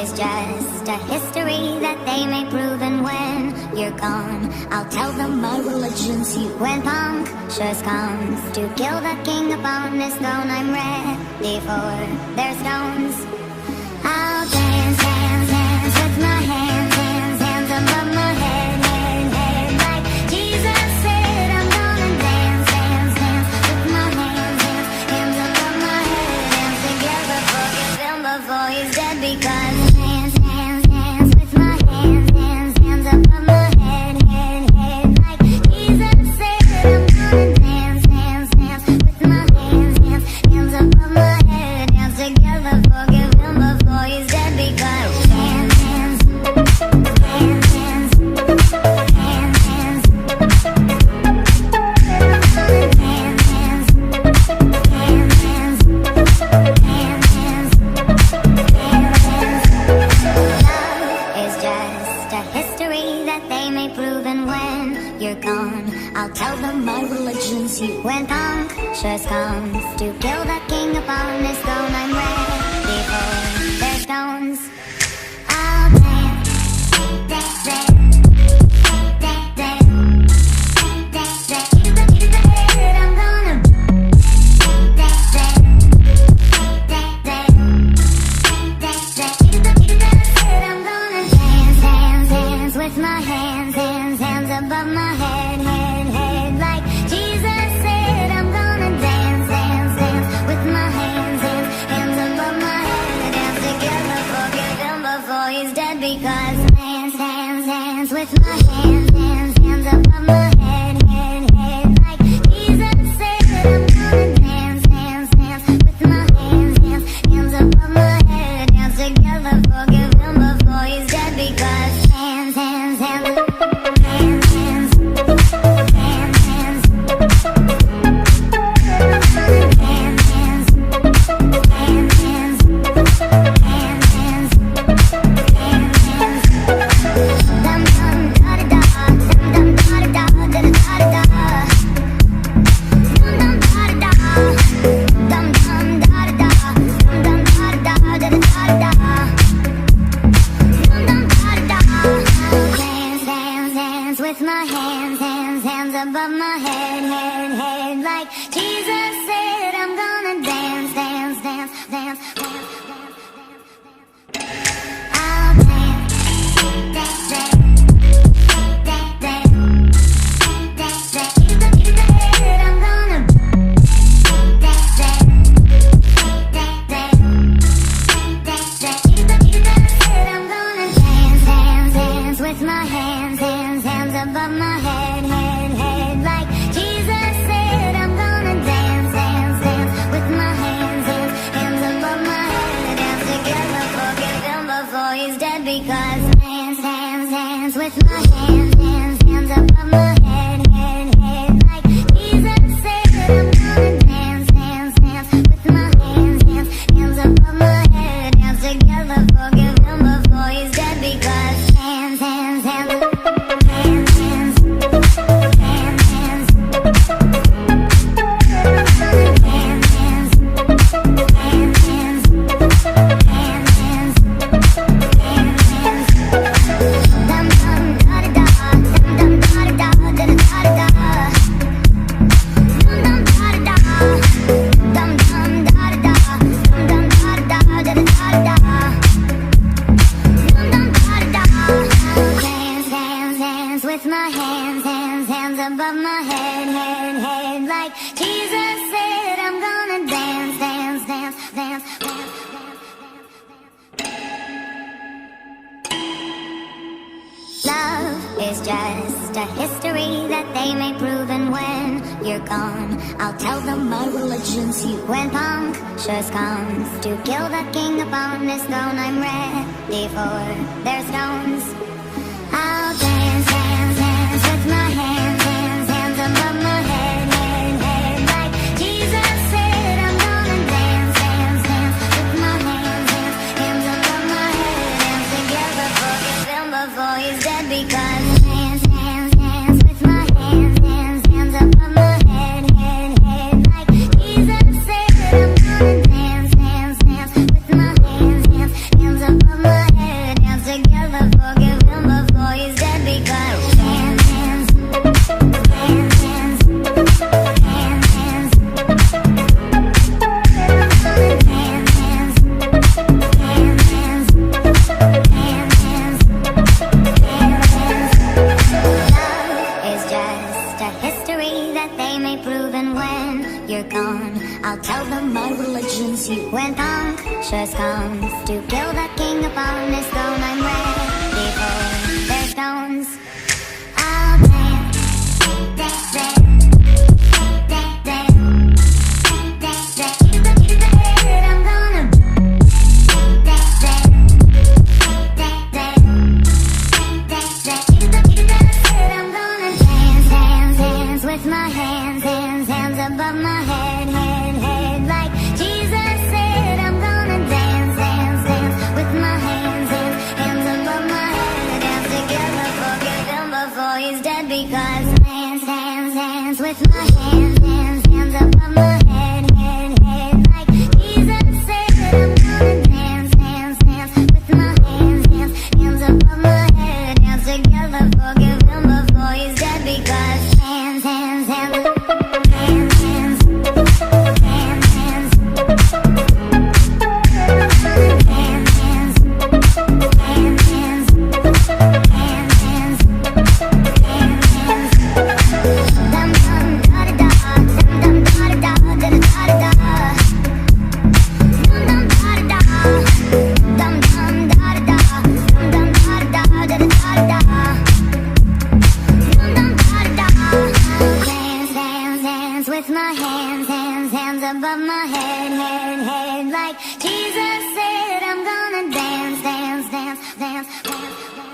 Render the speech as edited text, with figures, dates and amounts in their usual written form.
is just a history that they may prove, and when you're gone, I'll tell them my religion's you. When punctures comes to kill the king upon his throne, I'm ready for their stones. I'll dance, dance, dance with my hands, hands, hands above my head, head, head. Like Jesus said, I'm gonna dance, dance, dance with my hands, hands, hands above my head. Dance together, forgive him before he's dead, because dance, dance, dance with my hands, hands, hands above my head, head, head. Like Jesus said, I'm gonna dance, dance, dance with my hands, hands, hands above my head. Dance together, forgive him before he's dead, because hands, hands, hands, hands, hands, hands, I'll tell them my religion's you. When punctures comes to kill the king upon his throne, I'm ready for their stones. I'll dance, dance, dance, dance, dance, dance, dance. I'm gonna dance, dance, dance, dance, dance, dance. I'm gonna dance, dance, dance with my hands, hands, hands above my head, head, head. Like Jesus said, I'm gonna dance, dance, dance with my hands, hands, hands above my head. Dance together, forgive him before he's dead, because dance, dance, dance with my hands, hands, hands above my head, head, head. Like Jesus said, I'm gonna dance, dance, dance with my hands, hands, hands above my head. Dance together, forgive him before he's dead, because hands, hands, hands, hands, hands, hands, hands, with my hands, hands, hands above my head, head, head. Like Jesus said, I'm gonna dance, dance, dance, dance, dance, dance, dance. I'll dance, dance, dance, dance, dance, dance, dance. I'm gonna dance, dance, dance, dance, dance, dance. I'm gonna dance, dance, dance with my hands, hands, hands above my head, head, head. Like Jesus said, I'm gonna dance, dance, dance with my hands, hands, hands above my head. Dance together, forgive him before he's dead, because dance, dance, dance with my hands, hands, hands above my head, head, head. Like Jesus said, I'm gonna dance, dance, dance with my hands, hands, hands above my head. Dance together, forgive him before he's dead, because hands, hands, hands, hands, hands, hands, hands, with my hands, hands, hands above my head, head, head. Like Jesus said, I'm gonna dance, dance, dance, dance, dance, dance, dance. Love is just a history that they may prove, and when you're gone, I'll tell them my religion's you. When punctures comes to kill the king upon his throne, I'm ready for their stones. I'll dance, dance, dance with my hands, hands, hands above my head, head, head. Like Jesus said, I'm gonna dance, dance, dance with my hands, hands, hands above my head. Dance together, forgive him before he's dead, because dance, dance, dance with my hands, hands, hands above my head, head, head. Like Jesus said, I'm gonna dance, dance, dance with my hands, hands, hands above my head. precious comes to kill the king upon his throne. I'm ready for their stones. I'll dance, dance, dance. With my hands, hands above my head, head, like Jesus said. I'm gonna dance, dance, dance with my hands, hands above my head. Dance together, forgive him before he's dead. Because dance with my hands, hands above my head, head, like Jesus said. I'm gonna dance, dance with my hands, hands above my head. Dance together, forgive him before he's dead. Because hands, hands, hands, hands, hands, hands, hands, dum dum da da da, dum dum da da da da da da, dum dum da da da, dum dum da da da, dum dum da da da da da da. With my hands, hands above my head, head, like Jesus said. I'm gonna dance, dance, dance, dance, dance, dance.